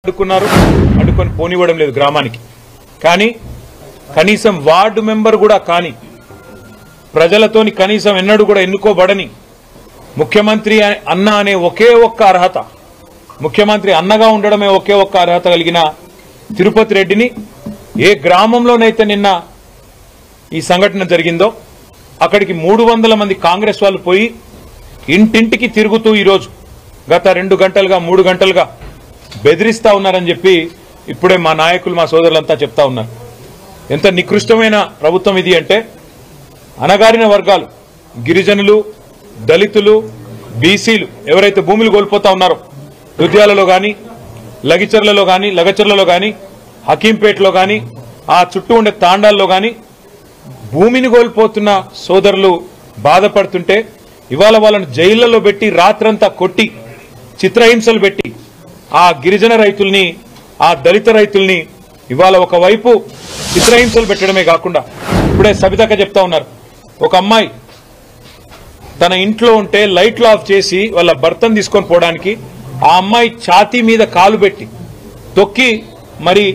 అడ్డుకొని పోనివ్వడం లేదు గ్రామానికి. కానీ కనీసం వార్డు మెంబర్ కూడా కాని, ప్రజలతోని కనీసం ఎన్నడూ కూడా ఎన్నుకోబడని ముఖ్యమంత్రి అన్న అనే ఒకే ఒక్క అర్హత, ముఖ్యమంత్రి అన్నగా ఉండడమే ఒకే ఒక్క అర్హత కలిగిన తిరుపతి రెడ్డిని ఏ గ్రామంలోనైతే నిన్న ఈ సంఘటన జరిగిందో అక్కడికి 300 మంది కాంగ్రెస్ వాళ్ళు పోయి ఇంటింటికి తిరుగుతూ ఈరోజు గత 2 గంటలుగా 3 గంటలుగా బెదిరిస్తా ఉన్నారని చెప్పి ఇప్పుడే మా నాయకులు, మా సోదరులంతా చెప్తా ఉన్నారు. ఎంత నికృష్టమైన ప్రభుత్వం ఇది అంటే, అణగారిన వర్గాలు, గిరిజనులు, దళితులు, బీసీలు ఎవరైతే భూములు కోల్పోతా ఉన్నారో దుద్యాలలో గాని, లగచర్లలో గాని, హకీంపేటలో గాని, ఆ చుట్టూ ఉండే తాండాల్లో గాని భూమిని కోల్పోతున్న సోదరులు బాధపడుతుంటే ఇవాళ వాళ్ళని జైళ్లలో పెట్టి రాత్రంతా కొట్టి చిత్రహింసలు పెట్టి ఆ గిరిజన రైతుల్ని, ఆ దళిత రైతుల్ని ఇవాళ ఒకవైపు చిత్రహింసలు పెట్టడమే కాకుండా ఇప్పుడే సబితక్క చెప్తా ఉన్నారు, ఒక అమ్మాయి తన ఇంట్లో ఉంటే లైట్లు ఆఫ్ చేసి వాళ్ళ భర్తను తీసుకొని పోవడానికి ఆ అమ్మాయి ఛాతీ మీద కాలు పెట్టి తొక్కి మరి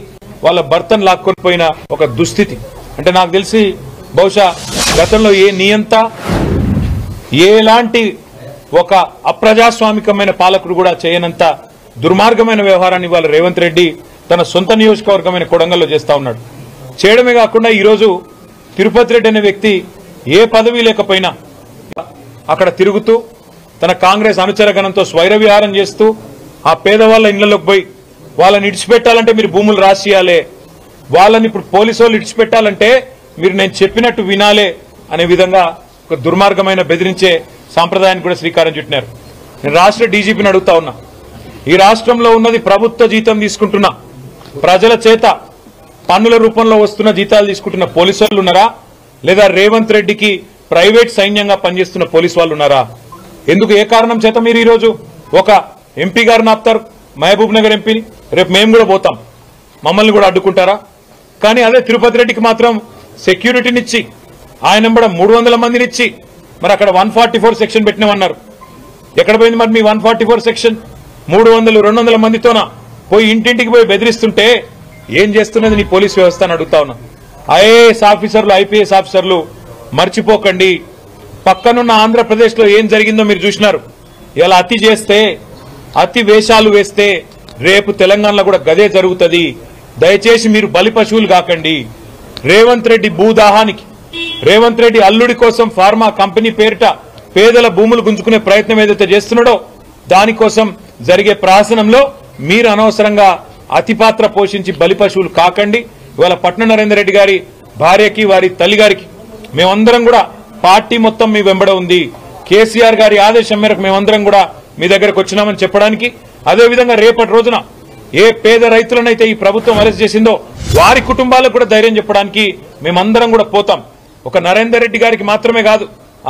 వాళ్ళ భర్తను లాక్కొని పోయిన ఒక దుస్థితి. అంటే నాకు తెలిసి బహుశా గతంలో ఏ నియంత, ఎలాంటి ఒక అప్రజాస్వామికమైన పాలకుడు కూడా చేయనంత దుర్మార్గమైన వ్యవహారాన్ని వాళ్ళ రేవంత్ రెడ్డి తన సొంత నియోజకవర్గమైన కొడంగల్లో చేస్తా ఉన్నాడు. చేయడమే కాకుండా ఈరోజు తిరుపతి రెడ్డి అనే వ్యక్తి ఏ పదవి లేకపోయినా అక్కడ తిరుగుతూ తన కాంగ్రెస్ అనుచరగణంతో స్వైర విహారం చేస్తూ ఆ పేదవాళ్ల ఇళ్లలోకి పోయి వాళ్ళని ఇడిచిపెట్టాలంటే మీరు భూములు రాసియాలే, వాళ్ళని ఇప్పుడు పోలీసు వాళ్ళు ఇడిచిపెట్టాలంటే మీరు నేను చెప్పినట్టు వినాలే అనే విధంగా ఒక దుర్మార్గమైన బెదిరించే సాంప్రదాయానికి కూడా శ్రీకారం చుట్టినారు. నేను రాష్ట్ర డీజీపీని అడుగుతా ఉన్నా, ఈ రాష్ట్రంలో ఉన్నది ప్రభుత్వ జీతం తీసుకుంటున్నా, ప్రజల చేత పన్నుల రూపంలో వస్తున్న జీతాలు తీసుకుంటున్న పోలీసు వాళ్ళు ఉన్నారా, లేదా రేవంత్ రెడ్డికి ప్రైవేట్ సైన్యంగా పనిచేస్తున్న పోలీసు వాళ్ళు ఉన్నారా? ఎందుకు, ఏ కారణం చేత మీరు ఈరోజు ఒక ఎంపీ గారిని ఆపుతారు, మహబూబ్ నగర్ ఎంపీని, రేపు మేము కూడా పోతాం, మమ్మల్ని కూడా అడ్డుకుంటారా? కానీ అదే తిరుపతి రెడ్డికి మాత్రం సెక్యూరిటీనిచ్చి ఆయన 300 మందినిచ్చి మరి అక్కడ 144 సెక్షన్ పెట్టినామన్నారు. ఎక్కడ పోయింది మరి మీ 144 సెక్షన్? 300-200 మందితోనా పోయి ఇంటింటికి పోయి బెదిరిస్తుంటే ఏం చేస్తున్నది నీ పోలీస్ వ్యవస్థ అని అడుగుతా ఉన్నా. ఐఏఎస్ ఆఫీసర్లు, ఐపీఎస్ ఆఫీసర్లు మర్చిపోకండి, పక్కనున్న ఆంధ్రప్రదేశ్ లో ఏం జరిగిందో మీరు చూసినారు. ఇలా అతి చేస్తే, అతి వేషాలు వేస్తే రేపు తెలంగాణలో కూడా గదే జరుగుతుంది. దయచేసి మీరు బలి పశువులు కాకండి. రేవంత్ రెడ్డి భూదాహానికి, రేవంత్ రెడ్డి అల్లుడి కోసం ఫార్మా కంపెనీ పేరిట పేదల భూములు గుంజుకునే ప్రయత్నం ఏదైతే చేస్తున్నాడో దానికోసం జరిగే ప్రహసనంలో మీరు అనవసరంగా అతిపాత్ర పోషించి బలి పశువులు కాకండి. ఇవాళ పట్నం నరేందర్ రెడ్డి గారి భార్యకి, వారి తల్లిగారికి మేమందరం కూడా పార్టీ మొత్తం మీ వెంబడ ఉంది, కేసీఆర్ గారి ఆదేశం మేరకు మేమందరం కూడా మీ దగ్గరకు వచ్చినామని చెప్పడానికి, అదేవిధంగా రేపటి రోజున ఏ పేద రైతులనైతే ఈ ప్రభుత్వం అరెస్ట్ చేసిందో వారి కుటుంబాలకు కూడా ధైర్యం చెప్పడానికి మేమందరం కూడా పోతాం. ఒక నరేందర్ రెడ్డి గారికి మాత్రమే కాదు,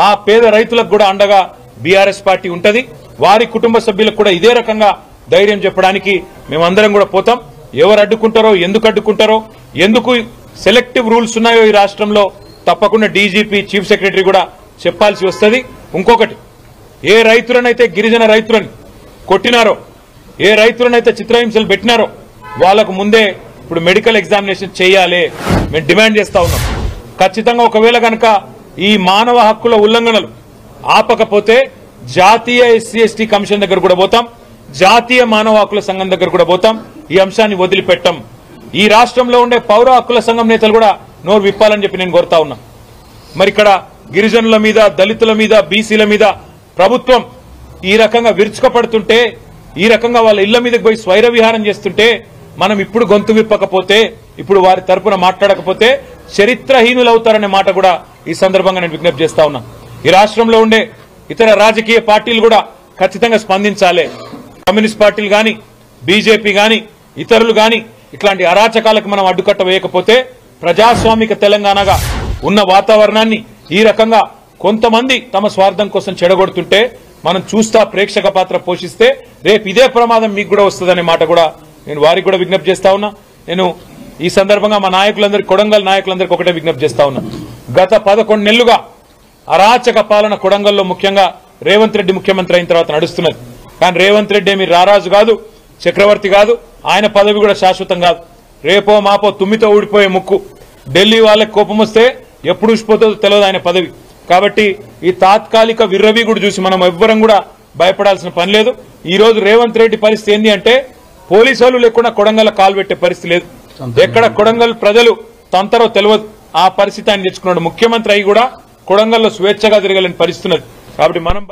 ఆ పేద రైతులకు కూడా అండగా బీఆర్ఎస్ పార్టీ ఉంటది. వారి కుటుంబ సభ్యులకు కూడా ఇదే రకంగా ధైర్యం చెప్పడానికి మేమందరం కూడా పోతాం. ఎవరు అడ్డుకుంటారో, ఎందుకు అడ్డుకుంటారో, ఎందుకు సెలెక్టివ్ రూల్స్ ఉన్నాయో ఈ రాష్ట్రంలో తప్పకుండా డీజీపీ, చీఫ్ సెక్రటరీ కూడా చెప్పాల్సి వస్తుంది. ఇంకొకటి, ఏ రైతులనైతే గిరిజన రైతులని కొట్టినారో, ఏ రైతులనైతే చిత్రహింసలు పెట్టినారో వాళ్లకు ముందే ఇప్పుడు మెడికల్ ఎగ్జామినేషన్ చేయాలి మేము డిమాండ్ చేస్తా ఉన్నాం. ఖచ్చితంగా ఒకవేళ కనుక ఈ మానవ హక్కుల ఉల్లంఘనలు ఆపకపోతే జాతీయ ఎస్సీ ఎస్టీ కమిషన్ దగ్గర కూడా పోతాం, జాతీయ మానవ హక్కుల సంఘం దగ్గర కూడా పోతాం. ఈ అంశాన్ని వదిలిపెట్టాం. ఈ రాష్ట్రంలో ఉండే పౌర హక్కుల సంఘం నేతలు కూడా నోరు విప్పాలని చెప్పి నేను కోరుతా ఉన్నా. మరి ఇక్కడ గిరిజనుల మీద, దళితుల మీద, బీసీల మీద ప్రభుత్వం ఈ రకంగా విరుచుకపడుతుంటే, ఈ రకంగా వాళ్ళ ఇళ్ల మీదకి పోయి స్వైర విహారం చేస్తుంటే మనం ఇప్పుడు గొంతు విప్పకపోతే, ఇప్పుడు వారి తరపున మాట్లాడకపోతే చరిత్రహీనులవుతారనే మాట కూడా ఈ సందర్భంగా నేను విజ్ఞప్తి చేస్తా ఉన్నా. ఈ రాష్ట్రంలో ఉండే ఇతర రాజకీయ పార్టీలు కూడా ఖచ్చితంగా స్పందించాలి. కమ్యూనిస్ట్ పార్టీలు గాని, బీజేపీ గాని, ఇతరులు గాని ఇట్లాంటి అరాచకాలకు మనం అడ్డుకట్ట వేయకపోతే ప్రజాస్వామిక తెలంగాణగా ఉన్న వాతావరణాన్ని ఈ రకంగా కొంతమంది తమ స్వార్థం కోసం చెడగొడుతుంటే మనం చూస్తా ప్రేక్షక పాత్ర పోషిస్తే రేపు ఇదే ప్రమాదం మీకు కూడా వస్తుందనే మాట కూడా నేను వారికి కూడా విజ్ఞప్తి చేస్తా ఉన్నా. నేను ఈ సందర్భంగా మా నాయకులందరికీ, కొడంగల్ నాయకులందరికీ ఒకటే విజ్ఞప్తి చేస్తా ఉన్నా. గత 11 నెలలుగా అరాచక పాలన కొడంగల్లో ముఖ్యంగా రేవంత్ రెడ్డి ముఖ్యమంత్రి అయిన తర్వాత నడుస్తున్నది. కానీ రేవంత్ రెడ్డి ఏమి రారాజు కాదు, చక్రవర్తి కాదు, ఆయన పదవి కూడా శాశ్వతం కాదు. రేపో మాపో తుమ్మితో ఊడిపోయే ముక్కు. ఢిల్లీ వాళ్ళకి కోపం వస్తే ఎప్పుడు ఊసిపోతుందో తెలియదు ఆయన పదవి. కాబట్టి ఈ తాత్కాలిక విర్రవీగుడు చూసి మనం ఎవ్వరం కూడా భయపడాల్సిన పని లేదు. ఈ రోజు రేవంత్ రెడ్డి పరిస్థితి ఏంది అంటే పోలీసు వాళ్ళు లేకుండా కొడంగల్ కాలు పెట్టే పరిస్థితి లేదు. ఎక్కడ కొడంగల్ ప్రజలు తంతరో తెలియదు, ఆ పరిస్థితి ఆయన తెచ్చుకున్నాడు. ముఖ్యమంత్రి అయి కూడా కొడంగల్లో స్వేచ్ఛగా తిరగలేని పరిస్థితి ఉన్నది. కాబట్టి మనం